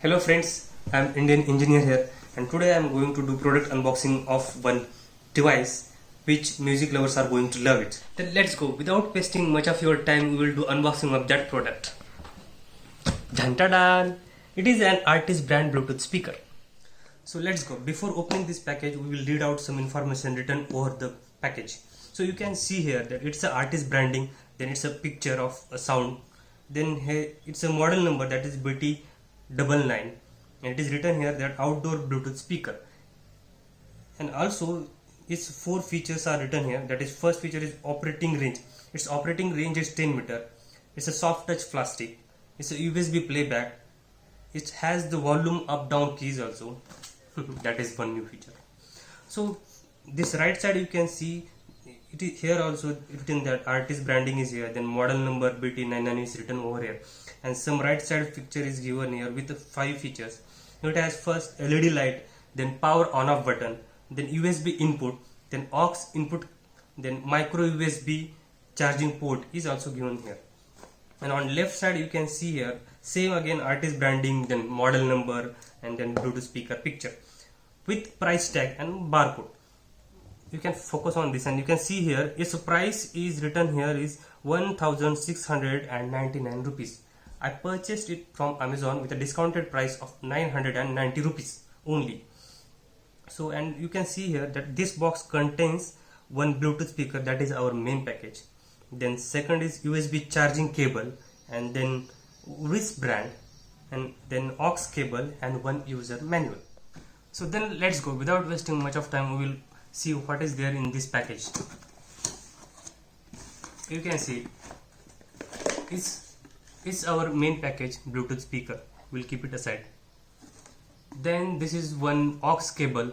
Hello friends, I am Indian Engineer here, and today I am going to do product unboxing of one device which music lovers are going to love it. Then let's go. Without wasting much of your time, we will do unboxing of that product. Dhan-ta-dan! It is an artist brand Bluetooth speaker. So let's go. Before opening this package, we will read out some information written over the package. So you can see here that it's an artist branding, then it's a picture of a sound, then here it's a model number, that is BT99, and it is written here that outdoor Bluetooth speaker. And also its four features are written here. That is, first feature is operating range. Its operating range is 10 meter. It's a soft touch plastic. It's a USB playback. It has the volume up down keys also. That is one new feature. So this right side you can see it is here also written that artist branding is here, then model number BT99 is written over here, and some right side picture is given here with the 5 features. It has first LED light, then power on off button, then USB input, then aux input, then micro USB charging port is also given here. And on left side you can see here same again artist branding, then model number, and then Bluetooth speaker picture with price tag and barcode. You can focus on this and you can see here its price is written here is 1699 rupees. I purchased it from Amazon with a discounted price of 990 rupees only. So, and you can see here that this box contains one Bluetooth speaker, that is our main package. Then second is USB charging cable, and then wristband, and then aux cable, and one user manual. So then let's go. Without wasting much of time, we will see what is there in this package. You can see it's our main package Bluetooth speaker. We'll keep it aside. Then this is one aux cable.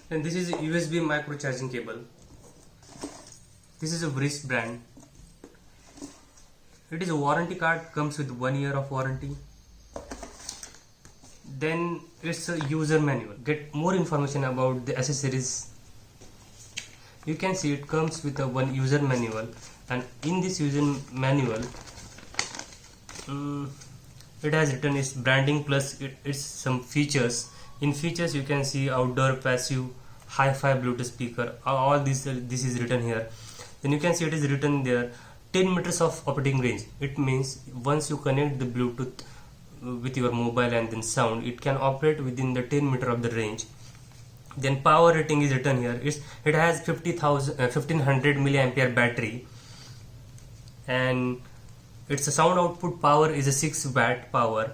Then this is a USB micro charging cable. This is a wristband. It is a warranty card, comes with 1 year of warranty. Then it's a user manual. Get more information about the accessories. You can see it comes with a one user manual, and in this user manual it has written its branding plus its some features. In features you can see outdoor passive hi-fi Bluetooth speaker. All this is written here. Then you can see it is written there 10 meters of operating range. It means once you connect the Bluetooth with your mobile and then sound, it can operate within the 10 meter of the range. Then power rating is written here. It has 1500 milliampere battery, and its sound output power is a 6 watt power,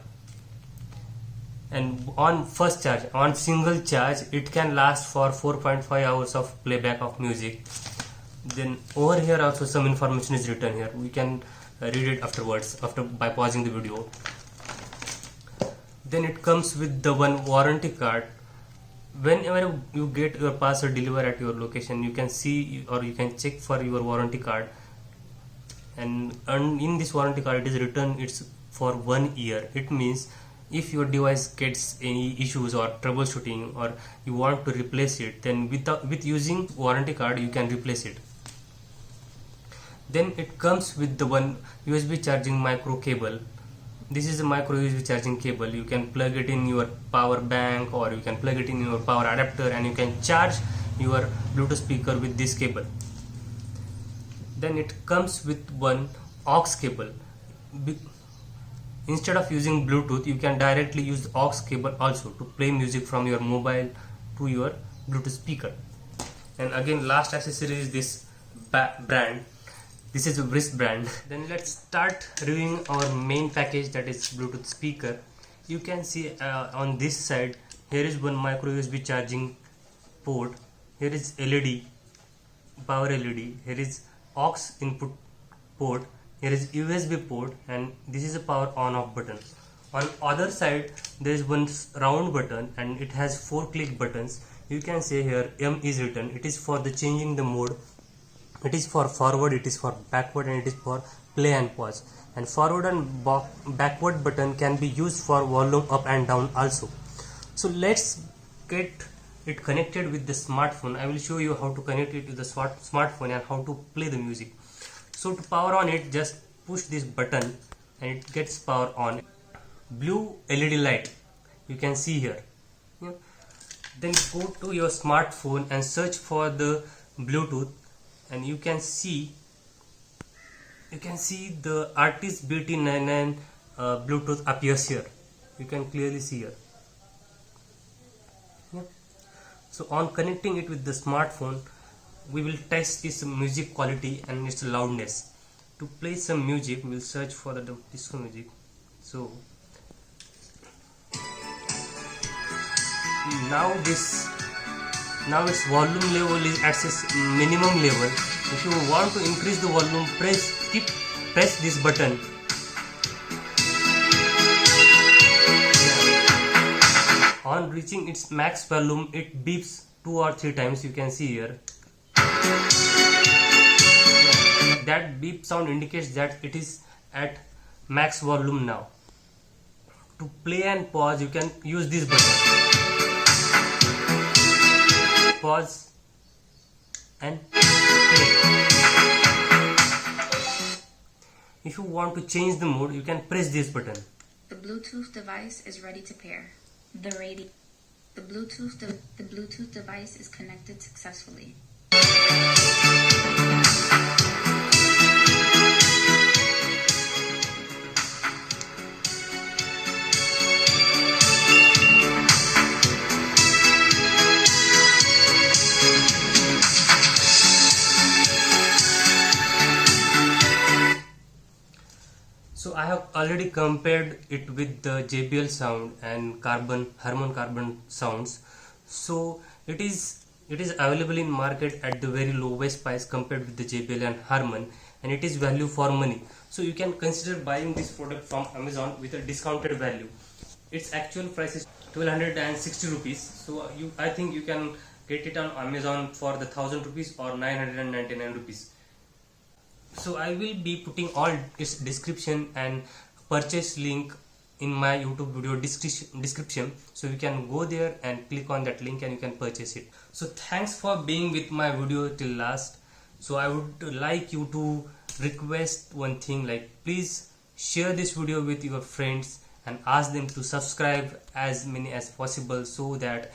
and on first charge, on single charge, it can last for 4.5 hours of playback of music. Then over here also some information is written here. We can read it afterwards by pausing the video. Then it comes with the one warranty card. Whenever you get your parcel delivered at your location, you can see or you can check for your warranty card, and in this warranty card it is written it's for 1 year. It means if your device gets any issues or troubleshooting or you want to replace it, then with using warranty card you can replace it. Then it comes with the one USB charging micro cable. This is a micro USB charging cable. You can plug it in your power bank or you can plug it in your power adapter, and you can charge your Bluetooth speaker with this cable. Then it comes with one aux cable. Instead of using Bluetooth, you can directly use the aux cable also to play music from your mobile to your Bluetooth speaker. And again, last accessory is this brand. This is a wristband. Then let's start reviewing our main package, that is Bluetooth speaker. You can see on this side here is one micro USB charging port. Here is LED, power LED. Here is aux input port. Here is USB port, and this is a power on off button. On other side there is one round button, and it has 4 click buttons. You can see here M is written. It is for the changing the mode. It is for forward, it is for backward, and it is for play and pause. And forward and backward button can be used for volume up and down also. So let's get it connected with the smartphone. I will show you how to connect it to the smartphone and how to play the music. So to power on it, just push this button and it gets power on. blue LED light, you can see here. Yeah. Then go to your smartphone and search for the Bluetooth, and you can see the Artist BT99 Bluetooth appears here. You can clearly see here. Yeah. So on connecting it with the smartphone, we will test its music quality and its loudness. To play some music, we will search for the disco music. So now its volume level is at its minimum level. If you want to increase the volume, press this button. On reaching its max volume, it beeps 2 or 3 times. You can see here. That beep sound indicates that it is at max volume now. To play and pause, you can use this button. Pause and play. If you want to change the mode, you can press this button. The Bluetooth device is ready to pair. The Bluetooth device is connected successfully. So I have already compared it with the JBL sound and Harman Kardon sounds. So it is available in market at the very lowest price compared with the JBL and Harman, and it is value for money. So you can consider buying this product from Amazon with a discounted value. Its actual price is 1260 rupees. So I think you can get it on Amazon for the 1000 rupees or 999 rupees. So I will be putting all its description and purchase link in my YouTube video description, so you can go there and click on that link and you can purchase it. So thanks for being with my video till last. So I would like you to request one thing, like please share this video with your friends and ask them to subscribe as many as possible, so that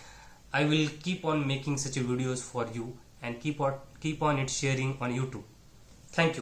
I will keep on making such videos for you and keep on it sharing on YouTube. Thank you.